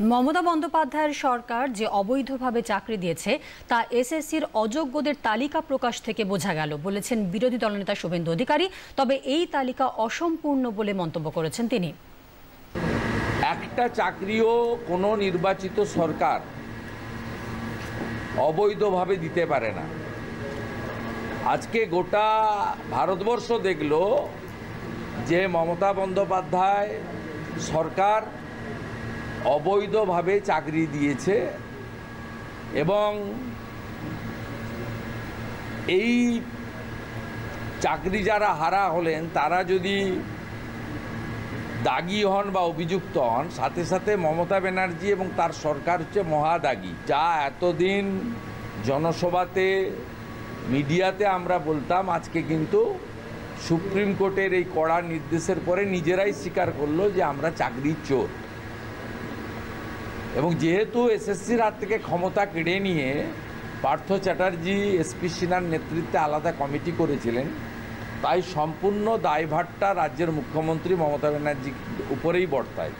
মমতা বন্দ্যোপাধ্যায়ের সরকার যে অবৈধভাবে চাকরি দিয়েছে তা এসএসসির অযোগ্যদের তালিকা প্রকাশ থেকে বোঝা গেল বলেছেন বিরোধী দলনেতা শুভেন্দু অধিকারী। তবে এই তালিকা অসম্পূর্ণ বলে মন্তব্য করেছেন তিনি। একটা চাকরিও কোনো নির্বাচিত সরকার অবৈধভাবে দিতে পারে না। আজকে গোটা ভারতবর্ষ দেখল যে মমতা বন্দ্যোপাধ্যায় সরকার অবৈধভাবে চাকরি দিয়েছে এবং এই চাকরি যারা হারা হলেন তারা যদি দাগী হন বা অভিযুক্ত হন, সাথে সাথে মমতা ব্যানার্জি এবং তার সরকার হচ্ছে মহাদাগী। যা এতদিন জনসভাতে মিডিয়াতে আমরা বলতাম, আজকে কিন্তু সুপ্রিম কোর্টের এই কড়া নির্দেশের পরে নিজেরাই স্বীকার করলো যে আমরা চাকরির চোর। এবং যেহেতু এসএসসির হাত থেকে ক্ষমতা কেড়ে নিয়ে পার্থ চ্যাটার্জি এসপি সিনহার নেতৃত্বে আলাদা কমিটি করেছিলেন, তাই সম্পূর্ণ দায়ভারটা রাজ্যের মুখ্যমন্ত্রী মমতা ব্যানার্জির উপরেই বর্তায়।